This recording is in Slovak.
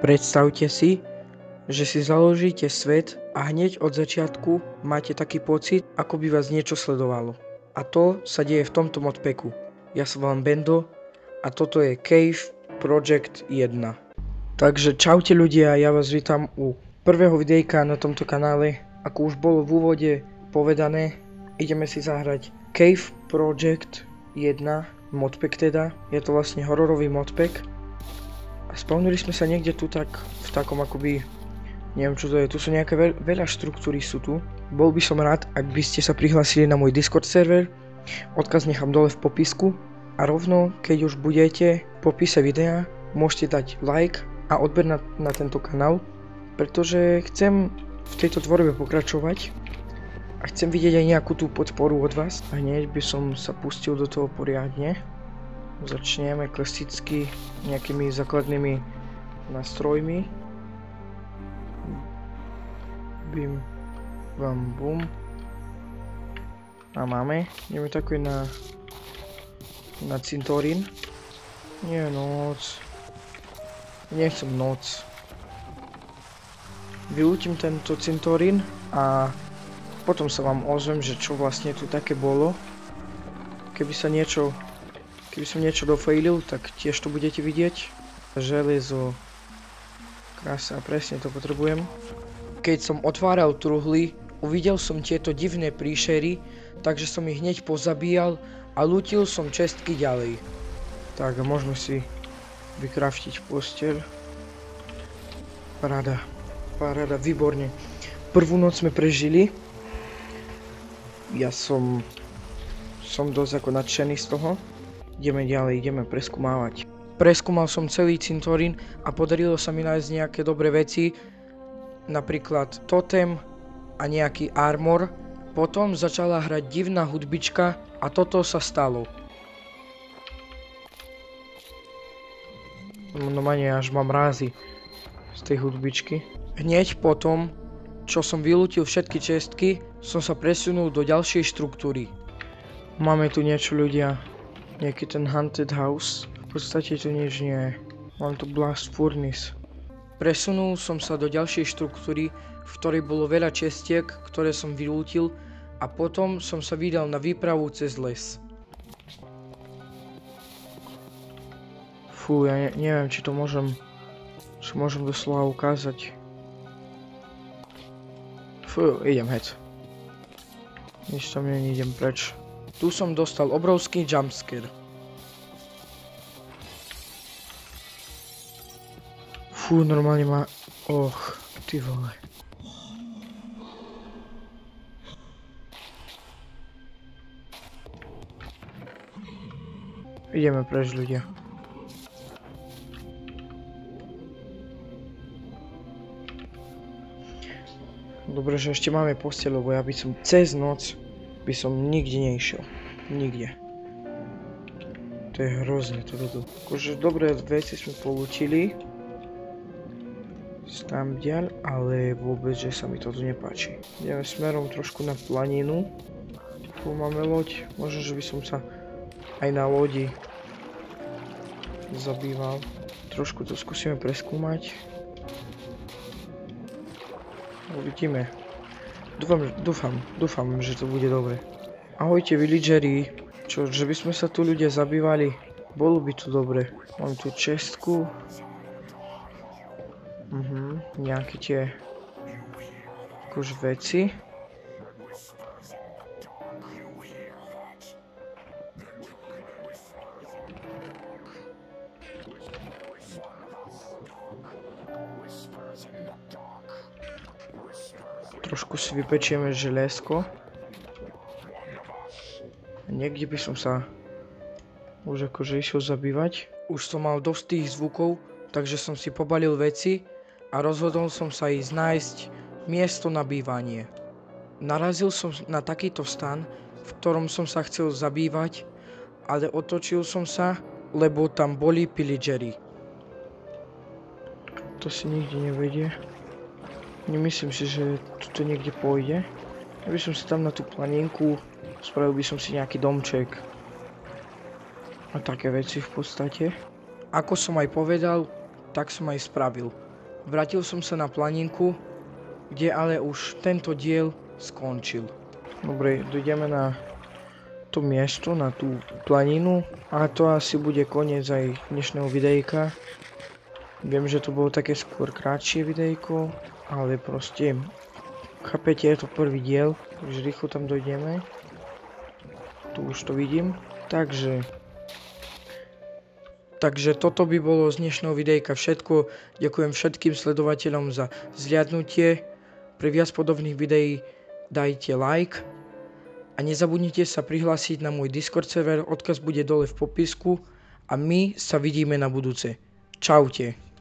Predstavte si, že si založíte svet a hneď od začiatku máte taký pocit, ako by vás niečo sledovalo. A to sa deje v tomto modpacku. Ja sa volám Bendo a toto je Cave Project 1. Takže čaute ľudia, ja vás vítam u prvého videjka na tomto kanále. Ako už bolo v úvode povedané, ideme si zahrať Cave Project 1 modpack teda. Je to vlastne hororový modpack. A spawnili sme sa niekde tu tak v takom akoby, neviem čo to je, tu sú nejaké veľa štruktúry sú tu. Bol by som rád, ak by ste sa prihlásili na môj Discord server, odkaz nechám dole v popisku a rovno, keď už budete v popise videa, môžete dať like a odber na tento kanál, pretože chcem v tejto tvorbe pokračovať a chcem vidieť aj nejakú tú podporu od vás. A hneď by som sa pustil do toho poriadne. Začneme klasicky nejakými základnými nástrojmi. Bim, bam, bum. A máme. Ideme takoj na cintorín. Nie noc. Nechcem noc. Vylútim tento cintorín a potom sa vám ozvem, že čo vlastne tu také bolo. Keby som niečo dofailil, tak tiež to budete vidieť. Železo. Krása, presne to potrebujem. Keď som otváral truhly, uvidel som tieto divné príšery, takže som ich hneď pozabíjal a lútil som čestky ďalej. Tak a môžeme si vykraftiť posteľ. Paráda, výborne. Prvú noc sme prežili. Ja som dosť ako nadšený z toho. Ideme ďalej, ideme preskúmávať. Preskúmal som celý cintorín a podarilo sa mi nájsť nejaké dobré veci. Napríklad totem a nejaký armor. Potom začala hrať divná hudbička a toto sa stalo. Normálne až mám rázy z tej hudbičky. Hneď potom, čo som vylútil všetky čestky, som sa presunul do ďalšej štruktúry. Máme tu niečo ľudia. Nejaký ten Haunted House. V podstate tu nič nie je. Mám tu Blast Furnace. Presunul som sa do ďalšej štruktúry, v ktorej bolo veľa čestiek, ktoré som vylútil a potom som sa vydal na výpravu cez les. Fú, ja neviem, či to môžem doslova ukázať. Fú, idem hec. Nič tam nie, idem preč. Tu som dostal obrovský jumpscare. Fú, normálne ma... Och, ty vole. Ideme preč, ľudia. Dobre, že ešte máme posteľ, lebo ja by som cez noc nikde nešiel. Nikde. To je hrozné, toto. Akože dobré veci sme polúčili. Stamdiaľ, ale vôbec, že sa mi toto nepáči. Ideme smerom trošku na planinu. Tu máme loď. Možno, že by som sa aj na lodi zabýval. Trošku to skúsime preskúmať. Uvidíme. Dúfam, že to bude dobre. Ahojte villageri. Čo, že by sme sa tu ľudia zabývali? Bolo by to dobre. Mám tu čestku. Nejaké tie akož veci. Trošku si vypečieme železko. Niekde by som sa už akože išiel zabývať. Už som mal dosť tých zvukov, takže som si pobalil veci a rozhodol som sa ísť nájsť miesto na bývanie. Narazil som na takýto stan, v ktorom som sa chcel zabývať, ale otočil som sa, lebo tam boli pillageri. To si nikde nevedie. Nemyslím si, že tu niekde pôjde. Ja by som si tam na tú planinku, spravil by som si nejaký domček. A také veci v podstate. Ako som aj povedal, tak som aj spravil. Vrátil som sa na planinku, kde ale už tento diel skončil. Dobre, dojdeme na to miesto, na tú planinu a to asi bude koniec aj dnešného videjka. Viem, že to bolo také skôr krátšie videjko, ale proste, chápete, je to prvý diel, takže rýchlo tam dojdeme. Tu už to vidím, takže toto by bolo z dnešného videjka všetko. Ďakujem všetkým sledovateľom za zliadnutie. Pre viac podobných videí dajte like a nezabudnite sa prihlásiť na môj Discord server, odkaz bude dole v popisku a my sa vidíme na budúce. Čaute.